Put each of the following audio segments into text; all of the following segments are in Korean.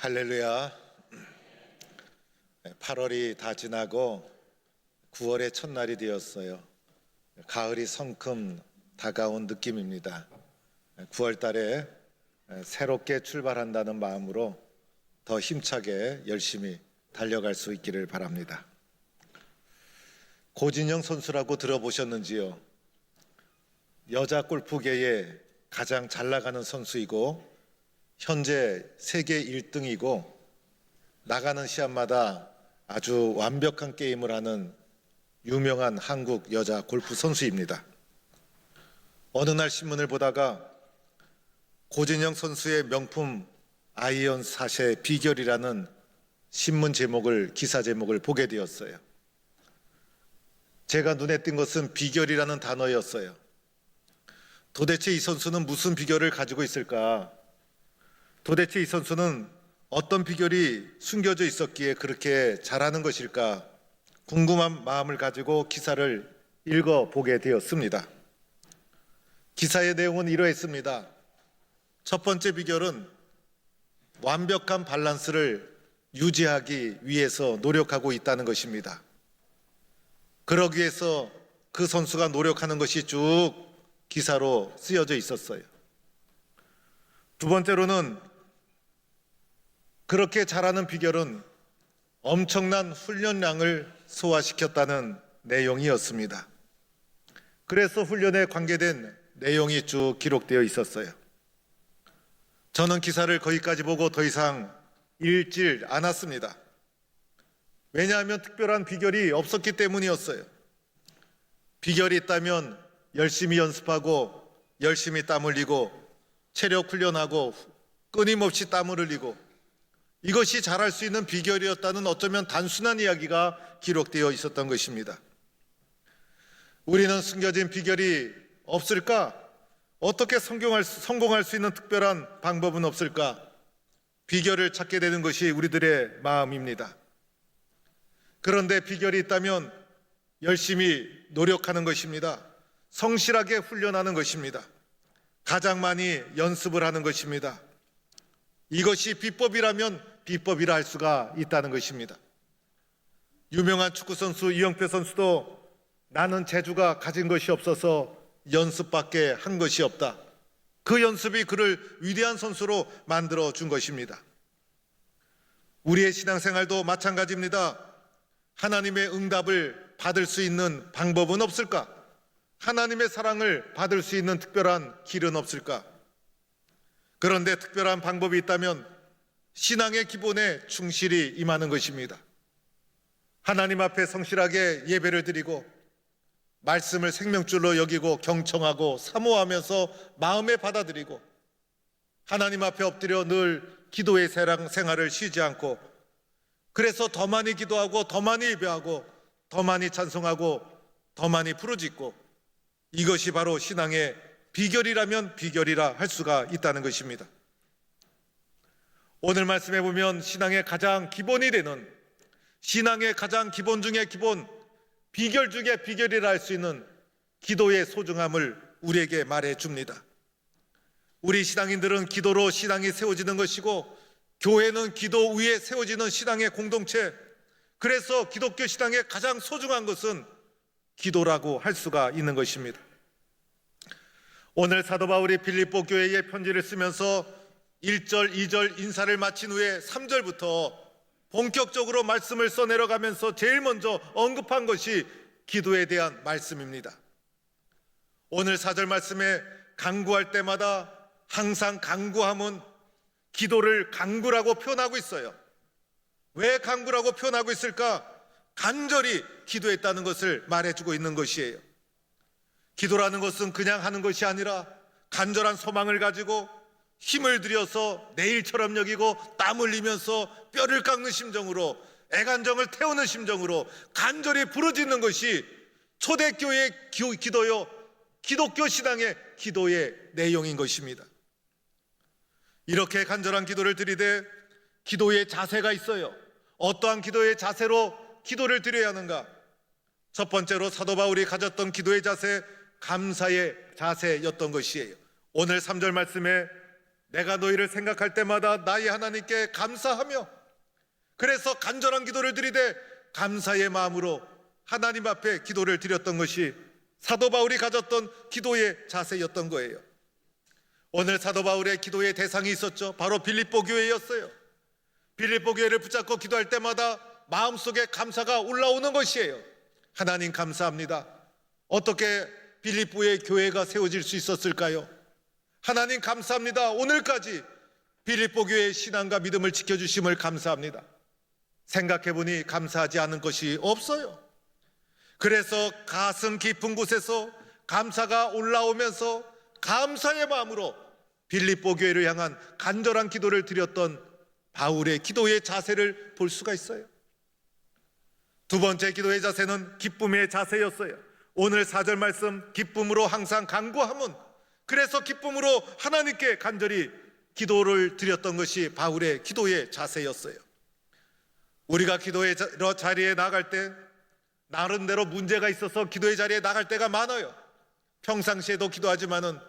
할렐루야. 8월이 다 지나고 9월의 첫날이 되었어요. 가을이 성큼 다가온 느낌입니다. 9월 달에 새롭게 출발한다는 마음으로 더 힘차게 열심히 달려갈 수 있기를 바랍니다. 고진영 선수라고 들어보셨는지요? 여자 골프계에 가장 잘 나가는 선수이고 현재 세계 1등이고 나가는 시합마다 아주 완벽한 게임을 하는 유명한 한국 여자 골프 선수입니다. 어느 날 신문을 보다가 고진영 선수의 명품 아이언 샷의 비결이라는 신문 제목을, 기사 제목을 보게 되었어요. 제가 눈에 띈 것은 비결이라는 단어였어요. 도대체 이 선수는 무슨 비결을 가지고 있을까? 도대체 이 선수는 어떤 비결이 숨겨져 있었기에 그렇게 잘하는 것일까? 궁금한 마음을 가지고 기사를 읽어보게 되었습니다. 기사의 내용은 이러했습니다. 첫 번째 비결은 완벽한 밸런스를 유지하기 위해서 노력하고 있다는 것입니다. 그러기 위해서 그 선수가 노력하는 것이 쭉 기사로 쓰여져 있었어요. 두 번째로는 그렇게 잘하는 비결은 엄청난 훈련량을 소화시켰다는 내용이었습니다. 그래서 훈련에 관계된 내용이 쭉 기록되어 있었어요. 저는 기사를 거기까지 보고 더 이상 읽질 않았습니다. 왜냐하면 특별한 비결이 없었기 때문이었어요. 비결이 있다면 열심히 연습하고 열심히 땀 흘리고 체력 훈련하고 끊임없이 땀을 흘리고 이것이 잘할 수 있는 비결이었다는 어쩌면 단순한 이야기가 기록되어 있었던 것입니다. 우리는 숨겨진 비결이 없을까? 어떻게 성공할 수 있는 특별한 방법은 없을까? 비결을 찾게 되는 것이 우리들의 마음입니다. 그런데 비결이 있다면 열심히 노력하는 것입니다. 성실하게 훈련하는 것입니다. 가장 많이 연습을 하는 것입니다. 이것이 비법이라면 비법이라 할 수가 있다는 것입니다. 유명한 축구선수 이영표 선수도 나는 재주가 가진 것이 없어서 연습밖에 한 것이 없다. 그 연습이 그를 위대한 선수로 만들어 준 것입니다. 우리의 신앙생활도 마찬가지입니다. 하나님의 응답을 받을 수 있는 방법은 없을까? 하나님의 사랑을 받을 수 있는 특별한 길은 없을까? 그런데 특별한 방법이 있다면 신앙의 기본에 충실히 임하는 것입니다. 하나님 앞에 성실하게 예배를 드리고 말씀을 생명줄로 여기고 경청하고 사모하면서 마음에 받아들이고 하나님 앞에 엎드려 늘 기도의 생활을 쉬지 않고 그래서 더 많이 기도하고 더 많이 예배하고 더 많이 찬송하고 더 많이 부르짖고 이것이 바로 신앙의 비결이라면 비결이라 할 수가 있다는 것입니다. 오늘 말씀해 보면 신앙의 가장 기본이 되는 신앙의 가장 기본 중에 기본 비결 중에 비결이라 할 수 있는 기도의 소중함을 우리에게 말해 줍니다. 우리 신앙인들은 기도로 신앙이 세워지는 것이고 교회는 기도 위에 세워지는 신앙의 공동체, 그래서 기독교 신앙의 가장 소중한 것은 기도라고 할 수가 있는 것입니다. 오늘 사도 바울이 빌립보 교회에 편지를 쓰면서 1절, 2절 인사를 마친 후에 3절부터 본격적으로 말씀을 써내려가면서 제일 먼저 언급한 것이 기도에 대한 말씀입니다. 오늘 4절 말씀에 간구할 때마다 항상 간구함은 기도를 간구라고 표현하고 있어요. 왜 간구라고 표현하고 있을까? 간절히 기도했다는 것을 말해주고 있는 것이에요. 기도라는 것은 그냥 하는 것이 아니라 간절한 소망을 가지고 힘을 들여서 내일처럼 여기고 땀 흘리면서 뼈를 깎는 심정으로 애간정을 태우는 심정으로 간절히 부르짖는 것이 초대교회의 기도요, 기독교 신앙의 기도의 내용인 것입니다. 이렇게 간절한 기도를 드리되 기도의 자세가 있어요. 어떠한 기도의 자세로 기도를 드려야 하는가? 첫 번째로 사도 바울이 가졌던 기도의 자세, 감사의 자세였던 것이에요. 오늘 3절 말씀에 내가 너희를 생각할 때마다 나의 하나님께 감사하며, 그래서 간절한 기도를 드리되 감사의 마음으로 하나님 앞에 기도를 드렸던 것이 사도 바울이 가졌던 기도의 자세였던 거예요. 오늘 사도 바울의 기도의 대상이 있었죠. 바로 빌립보 교회였어요. 빌립보 교회를 붙잡고 기도할 때마다 마음속에 감사가 올라오는 것이에요. 하나님 감사합니다. 어떻게 빌립보의 교회가 세워질 수 있었을까요? 하나님 감사합니다. 오늘까지 빌립보 교회의 신앙과 믿음을 지켜주심을 감사합니다. 생각해보니 감사하지 않은 것이 없어요. 그래서 가슴 깊은 곳에서 감사가 올라오면서 감사의 마음으로 빌립보 교회를 향한 간절한 기도를 드렸던 바울의 기도의 자세를 볼 수가 있어요. 두 번째 기도의 자세는 기쁨의 자세였어요. 오늘 4절 말씀, 기쁨으로 항상 간구함은, 그래서 기쁨으로 하나님께 간절히 기도를 드렸던 것이 바울의 기도의 자세였어요. 우리가 기도의 자리에 나갈 때 나름대로 문제가 있어서 기도의 자리에 나갈 때가 많아요. 평상시에도 기도하지만은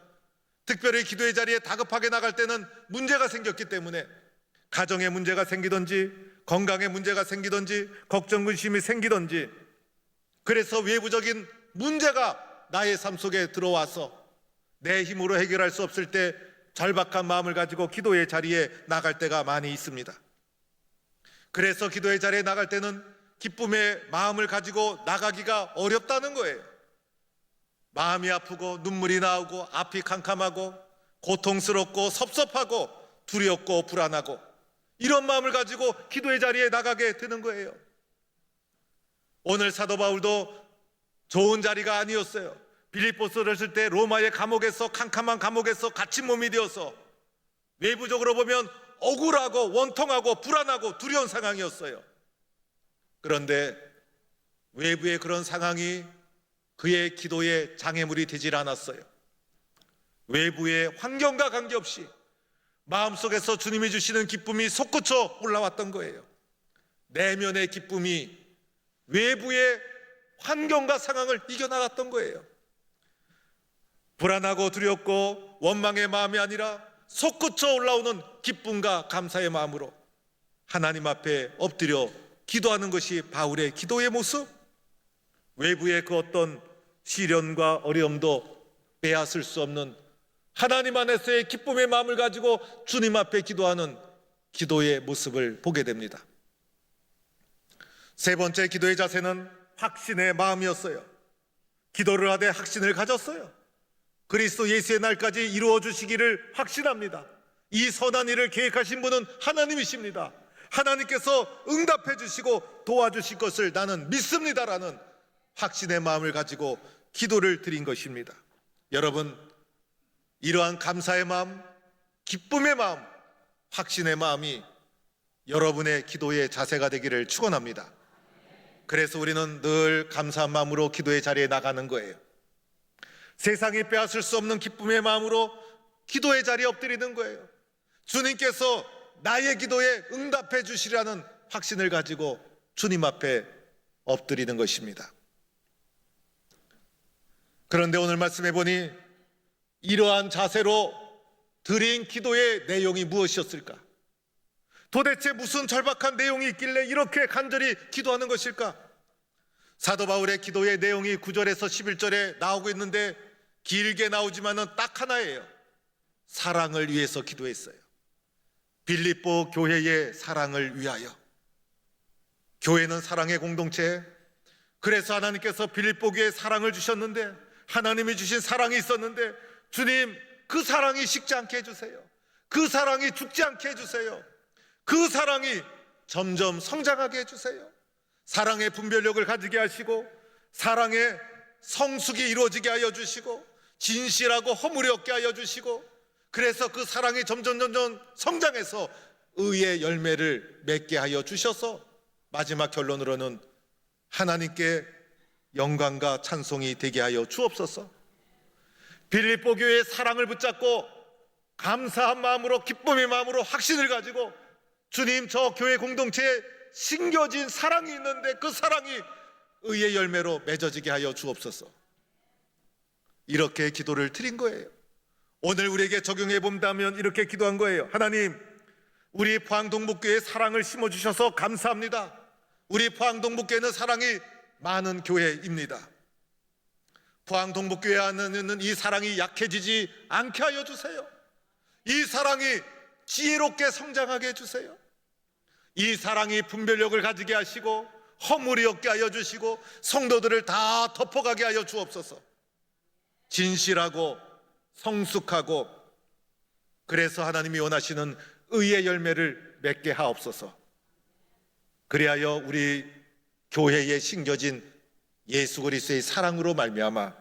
특별히 기도의 자리에 다급하게 나갈 때는 문제가 생겼기 때문에, 가정에 문제가 생기든지 건강에 문제가 생기든지 걱정 근심이 생기든지, 그래서 외부적인 문제가 나의 삶 속에 들어와서 내 힘으로 해결할 수 없을 때 절박한 마음을 가지고 기도의 자리에 나갈 때가 많이 있습니다. 그래서 기도의 자리에 나갈 때는 기쁨의 마음을 가지고 나가기가 어렵다는 거예요. 마음이 아프고 눈물이 나오고 앞이 캄캄하고 고통스럽고 섭섭하고 두렵고 불안하고, 이런 마음을 가지고 기도의 자리에 나가게 되는 거예요. 오늘 사도 바울도 좋은 자리가 아니었어요. 빌립보서를 쓸 때 로마의 감옥에서, 캄캄한 감옥에서 갇힌 몸이 되어서 외부적으로 보면 억울하고 원통하고 불안하고 두려운 상황이었어요. 그런데 외부의 그런 상황이 그의 기도의 장애물이 되질 않았어요. 외부의 환경과 관계없이 마음속에서 주님이 주시는 기쁨이 솟구쳐 올라왔던 거예요. 내면의 기쁨이 외부의 환경과 상황을 이겨나갔던 거예요. 불안하고 두렵고 원망의 마음이 아니라 솟구쳐 올라오는 기쁨과 감사의 마음으로 하나님 앞에 엎드려 기도하는 것이 바울의 기도의 모습. 외부의 그 어떤 시련과 어려움도 빼앗을 수 없는 하나님 안에서의 기쁨의 마음을 가지고 주님 앞에 기도하는 기도의 모습을 보게 됩니다. 세 번째 기도의 자세는 확신의 마음이었어요. 기도를 하되 확신을 가졌어요. 그리스도 예수의 날까지 이루어 주시기를 확신합니다. 이 선한 일을 계획하신 분은 하나님이십니다. 하나님께서 응답해 주시고 도와주실 것을 나는 믿습니다라는 확신의 마음을 가지고 기도를 드린 것입니다. 여러분, 이러한 감사의 마음, 기쁨의 마음, 확신의 마음이 여러분의 기도의 자세가 되기를 축원합니다. 그래서 우리는 늘 감사한 마음으로 기도의 자리에 나가는 거예요. 세상이 빼앗을 수 없는 기쁨의 마음으로 기도의 자리에 엎드리는 거예요. 주님께서 나의 기도에 응답해 주시라는 확신을 가지고 주님 앞에 엎드리는 것입니다. 그런데 오늘 말씀해 보니 이러한 자세로 드린 기도의 내용이 무엇이었을까? 도대체 무슨 절박한 내용이 있길래 이렇게 간절히 기도하는 것일까? 사도 바울의 기도의 내용이 9절에서 11절에 나오고 있는데 길게 나오지만은 딱 하나예요. 사랑을 위해서 기도했어요. 빌립보 교회의 사랑을 위하여. 교회는 사랑의 공동체. 그래서 하나님께서 빌립보 교회에 사랑을 주셨는데, 하나님이 주신 사랑이 있었는데, 주님 그 사랑이 식지 않게 해주세요. 그 사랑이 죽지 않게 해주세요. 그 사랑이 점점 성장하게 해주세요. 사랑의 분별력을 가지게 하시고 사랑의 성숙이 이루어지게 하여 주시고 진실하고 허물이 없게 하여 주시고, 그래서 그 사랑이 점점 성장해서 의의 열매를 맺게 하여 주셔서 마지막 결론으로는 하나님께 영광과 찬송이 되게 하여 주옵소서. 빌립보 교회의 사랑을 붙잡고 감사한 마음으로, 기쁨의 마음으로 확신을 가지고 주님, 저 교회 공동체에 심겨진 사랑이 있는데 그 사랑이 의의 열매로 맺어지게 하여 주옵소서. 이렇게 기도를 드린 거예요. 오늘 우리에게 적용해 본다면 이렇게 기도한 거예요. 하나님, 우리 포항동북교회에 사랑을 심어주셔서 감사합니다. 우리 포항동북교회는 사랑이 많은 교회입니다. 포항동북교회 안에는 이 사랑이 약해지지 않게 하여 주세요. 이 사랑이 지혜롭게 성장하게 해주세요. 이 사랑이 분별력을 가지게 하시고 허물이 없게 하여 주시고 성도들을 다 덮어가게 하여 주옵소서. 진실하고 성숙하고, 그래서 하나님이 원하시는 의의 열매를 맺게 하옵소서. 그리하여 우리 교회에 심겨진 예수 그리스도의 사랑으로 말미암아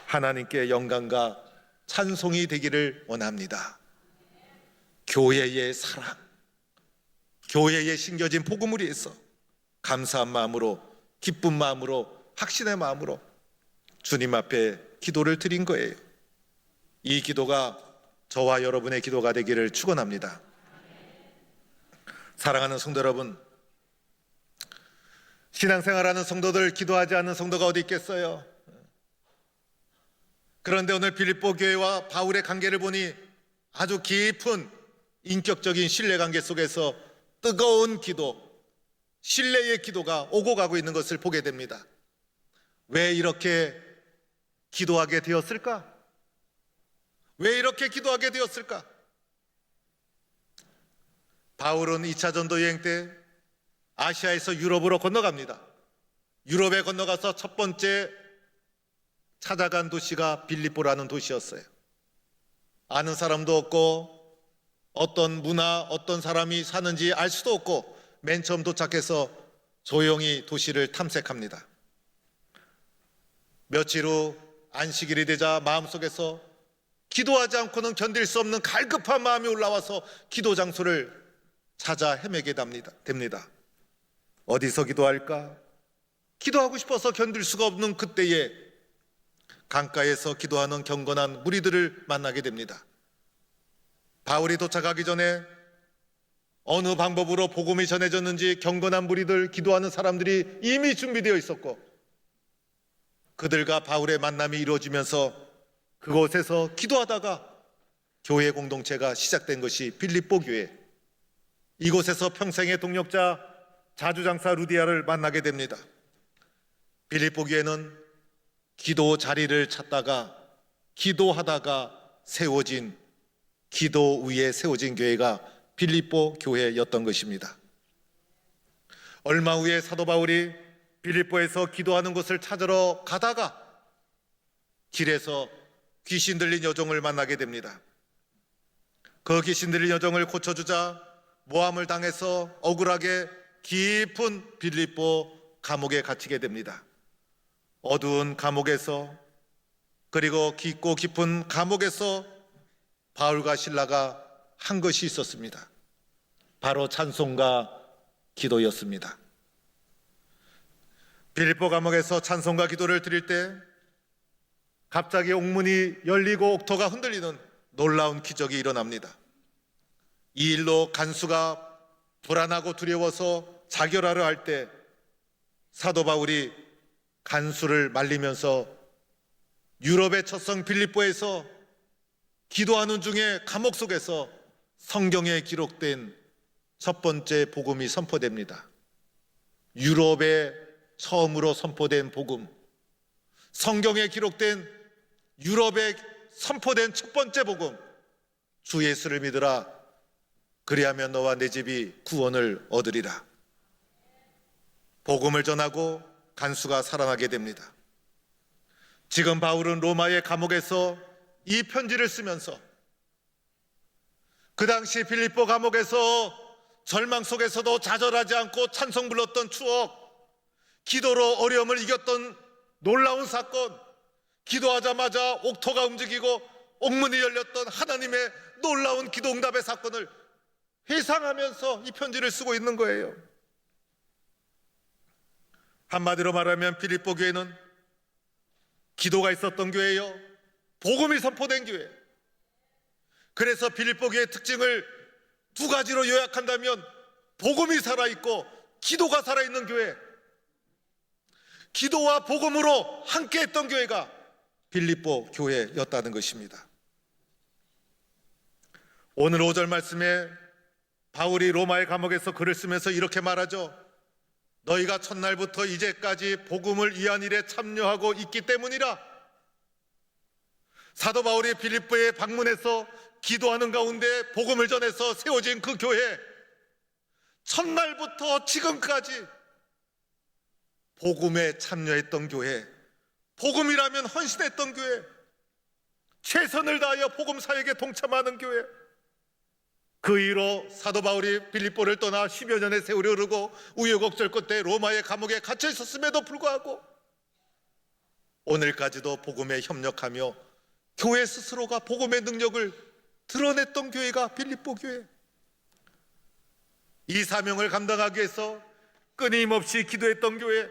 하나님께 영광과 찬송이 되기를 원합니다. 교회의 사랑, 교회에 심겨진 복음을 위해서 감사한 마음으로, 기쁜 마음으로, 확신의 마음으로 주님 앞에 기도를 드린 거예요. 이 기도가 저와 여러분의 기도가 되기를 축원합니다. 사랑하는 성도 여러분, 신앙생활하는 성도들, 기도하지 않는 성도가 어디 있겠어요? 그런데 오늘 빌립보 교회와 바울의 관계를 보니 아주 깊은 인격적인 신뢰관계 속에서 뜨거운 기도, 신뢰의 기도가 오고 가고 있는 것을 보게 됩니다. 왜 이렇게 기도하게 되었을까? 왜 이렇게 기도하게 되었을까? 바울은 2차 전도 여행 때 아시아에서 유럽으로 건너갑니다. 유럽에 건너가서 첫 번째 찾아간 도시가 빌립보라는 도시였어요. 아는 사람도 없고 어떤 문화, 어떤 사람이 사는지 알 수도 없고 맨 처음 도착해서 조용히 도시를 탐색합니다. 며칠 후 안식일이 되자 마음속에서 기도하지 않고는 견딜 수 없는 갈급한 마음이 올라와서 기도 장소를 찾아 헤매게 됩니다. 어디서 기도할까? 기도하고 싶어서 견딜 수가 없는 그때에 강가에서 기도하는 경건한 무리들을 만나게 됩니다. 바울이 도착하기 전에 어느 방법으로 복음이 전해졌는지 경건한 무리들, 기도하는 사람들이 이미 준비되어 있었고, 그들과 바울의 만남이 이루어지면서 그곳에서 기도하다가 교회 공동체가 시작된 것이 빌립보 교회. 이곳에서 평생의 동역자 자주장사 루디아를 만나게 됩니다. 빌립보 교회는 기도 자리를 찾다가 기도하다가 세워진, 기도 위에 세워진 교회가 빌립보 교회였던 것입니다. 얼마 후에 사도 바울이 빌립보에서 기도하는 곳을 찾으러 가다가 길에서 귀신 들린 여종을 만나게 됩니다. 그 귀신 들린 여종을 고쳐주자 모함을 당해서 억울하게 깊은 빌립보 감옥에 갇히게 됩니다. 어두운 감옥에서, 그리고 깊고 깊은 감옥에서 바울과 실라가 한 것이 있었습니다. 바로 찬송과 기도였습니다. 빌립보 감옥에서 찬송과 기도를 드릴 때 갑자기 옥문이 열리고 옥토가 흔들리는 놀라운 기적이 일어납니다. 이 일로 간수가 불안하고 두려워서 자결하려 할 때 사도 바울이 간수를 말리면서 유럽의 첫성 빌립보에서 기도하는 중에 감옥 속에서 성경에 기록된 첫 번째 복음이 선포됩니다. 유럽에 처음으로 선포된 복음, 성경에 기록된 유럽에 선포된 첫 번째 복음, 주 예수를 믿으라, 그리하면 너와 내 집이 구원을 얻으리라. 복음을 전하고 간수가 살아나게 됩니다. 지금 바울은 로마의 감옥에서 이 편지를 쓰면서 그 당시 빌립보 감옥에서 절망 속에서도 좌절하지 않고 찬송 불렀던 추억, 기도로 어려움을 이겼던 놀라운 사건, 기도하자마자 옥토가 움직이고 옥문이 열렸던 하나님의 놀라운 기도 응답의 사건을 회상하면서 이 편지를 쓰고 있는 거예요. 한마디로 말하면 빌립보 교회는 기도가 있었던 교회요, 복음이 선포된 교회. 그래서 빌립보 교회의 특징을 두 가지로 요약한다면 복음이 살아있고 기도가 살아있는 교회, 기도와 복음으로 함께 했던 교회가 빌립보 교회였다는 것입니다. 오늘 5절 말씀에 바울이 로마의 감옥에서 글을 쓰면서 이렇게 말하죠. 너희가 첫날부터 이제까지 복음을 위한 일에 참여하고 있기 때문이라. 사도 바울이 빌립보에 방문해서 기도하는 가운데 복음을 전해서 세워진 그 교회, 첫날부터 지금까지 복음에 참여했던 교회, 복음이라면 헌신했던 교회, 최선을 다하여 복음 사역에 동참하는 교회, 그 이후로 사도 바울이 빌립보를 떠나 10여 년의 세월이 흐르고 우여곡절 끝에 로마의 감옥에 갇혀 있었음에도 불구하고 오늘까지도 복음에 협력하며 교회 스스로가 복음의 능력을 드러냈던 교회가 빌립보 교회. 이 사명을 감당하기 위해서 끊임없이 기도했던 교회,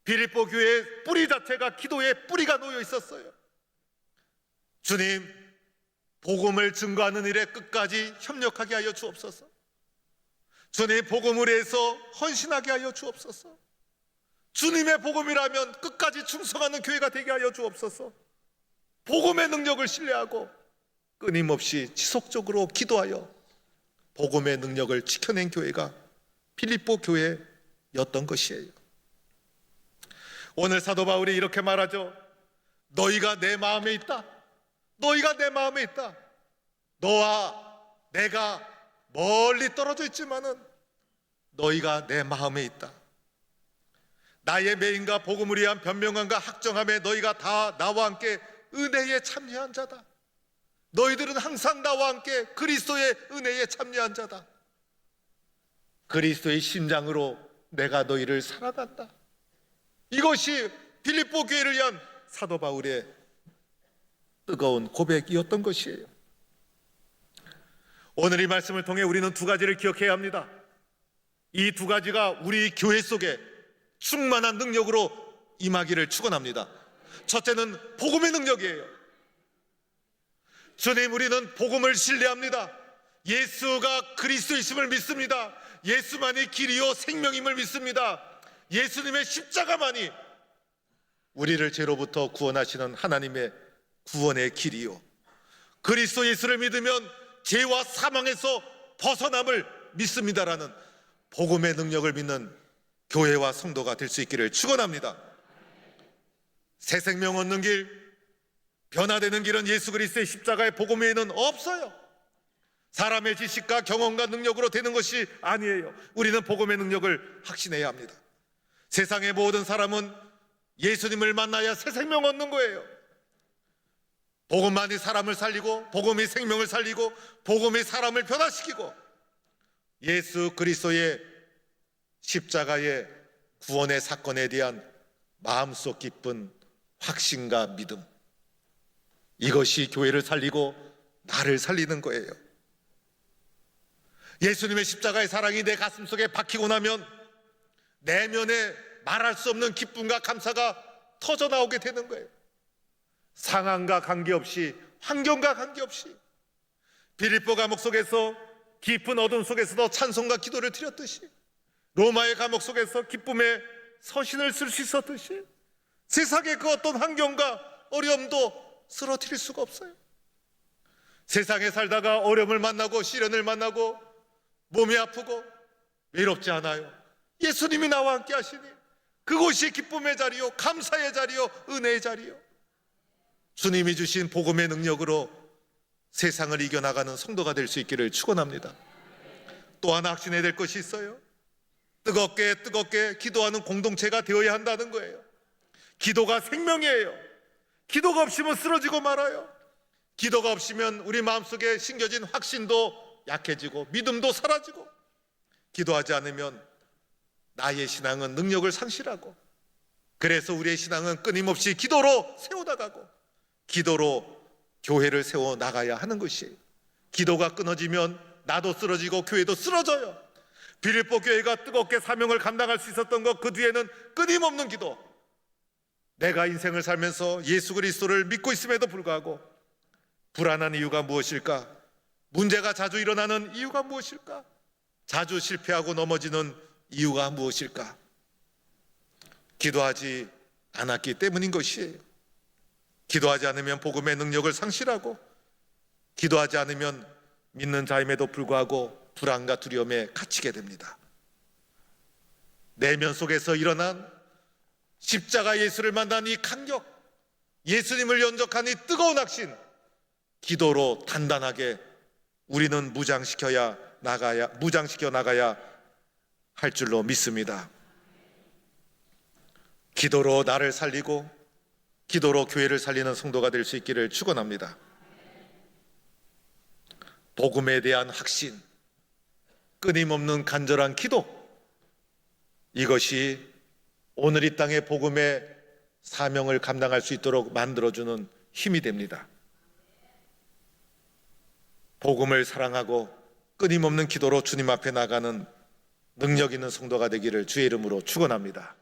빌립보 교회의 뿌리 자체가 기도의 뿌리가 놓여 있었어요. 주님, 복음을 증거하는 일에 끝까지 협력하게 하여 주옵소서. 주님, 복음을 위해서 헌신하게 하여 주옵소서. 주님의 복음이라면 끝까지 충성하는 교회가 되게 하여 주옵소서. 복음의 능력을 신뢰하고 끊임없이 지속적으로 기도하여 복음의 능력을 지켜낸 교회가 빌립보 교회였던 것이에요. 오늘 사도 바울이 이렇게 말하죠. 너희가 내 마음에 있다. 너희가 내 마음에 있다. 너와 내가 멀리 떨어져 있지만은 너희가 내 마음에 있다. 나의 매인과 복음을 위한 변명함과 학정함에 너희가 다 나와 함께 은혜에 참여한 자다. 너희들은 항상 나와 함께 그리스도의 은혜에 참여한 자다. 그리스도의 심장으로 내가 너희를 사랑한다. 이것이 빌립보 교회를 위한 사도 바울의 뜨거운 고백이었던 것이에요. 오늘 이 말씀을 통해 우리는 두 가지를 기억해야 합니다. 이 두 가지가 우리 교회 속에 충만한 능력으로 임하기를 축원합니다. 첫째는 복음의 능력이에요. 주님, 우리는 복음을 신뢰합니다. 예수가 그리스도이심을 믿습니다. 예수만이 길이요 생명임을 믿습니다. 예수님의 십자가만이 우리를 죄로부터 구원하시는 하나님의 구원의 길이요, 그리스도 예수를 믿으면 죄와 사망에서 벗어남을 믿습니다라는 복음의 능력을 믿는 교회와 성도가 될 수 있기를 축원합니다. 새 생명 얻는 길, 변화되는 길은 예수 그리스도의 십자가의 복음 외에는 없어요. 사람의 지식과 경험과 능력으로 되는 것이 아니에요. 우리는 복음의 능력을 확신해야 합니다. 세상의 모든 사람은 예수님을 만나야 새 생명 얻는 거예요. 복음만이 사람을 살리고, 복음이 생명을 살리고, 복음이 사람을 변화시키고, 예수 그리스도의 십자가의 구원의 사건에 대한 마음속 깊은 확신과 믿음, 이것이 교회를 살리고 나를 살리는 거예요. 예수님의 십자가의 사랑이 내 가슴속에 박히고 나면 내면에 말할 수 없는 기쁨과 감사가 터져 나오게 되는 거예요. 상황과 관계없이, 환경과 관계없이 빌립보 감옥 속에서 깊은 어둠 속에서도 찬송과 기도를 드렸듯이, 로마의 감옥 속에서 기쁨의 서신을 쓸 수 있었듯이, 세상의 그 어떤 환경과 어려움도 쓰러뜨릴 수가 없어요. 세상에 살다가 어려움을 만나고 시련을 만나고 몸이 아프고 외롭지 않아요. 예수님이 나와 함께 하시니 그곳이 기쁨의 자리요, 감사의 자리요, 은혜의 자리요. 주님이 주신 복음의 능력으로 세상을 이겨나가는 성도가 될 수 있기를 축원합니다. 또 하나 확신해야 될 것이 있어요. 뜨겁게 기도하는 공동체가 되어야 한다는 거예요. 기도가 생명이에요. 기도가 없으면 쓰러지고 말아요. 기도가 없으면 우리 마음속에 심겨진 확신도 약해지고 믿음도 사라지고, 기도하지 않으면 나의 신앙은 능력을 상실하고, 그래서 우리의 신앙은 끊임없이 기도로 세워나가고 기도로 교회를 세워나가야 하는 것이에요. 기도가 끊어지면 나도 쓰러지고 교회도 쓰러져요. 빌립보 교회가 뜨겁게 사명을 감당할 수 있었던 것, 그 뒤에는 끊임없는 기도. 내가 인생을 살면서 예수 그리스도를 믿고 있음에도 불구하고 불안한 이유가 무엇일까? 문제가 자주 일어나는 이유가 무엇일까? 자주 실패하고 넘어지는 이유가 무엇일까? 기도하지 않았기 때문인 것이에요. 기도하지 않으면 복음의 능력을 상실하고, 기도하지 않으면 믿는 자임에도 불구하고 불안과 두려움에 갇히게 됩니다. 내면 속에서 일어난 십자가 예수를 만난 이 감격, 예수님을 연적한 이 뜨거운 확신, 기도로 단단하게 우리는 무장시켜 나가야 할 줄로 믿습니다. 기도로 나를 살리고 기도로 교회를 살리는 성도가 될 수 있기를 축원합니다. 복음에 대한 확신, 끊임없는 간절한 기도, 이것이 오늘 이 땅의 복음의 사명을 감당할 수 있도록 만들어주는 힘이 됩니다. 복음을 사랑하고 끊임없는 기도로 주님 앞에 나가는 능력 있는 성도가 되기를 주의 이름으로 축원합니다.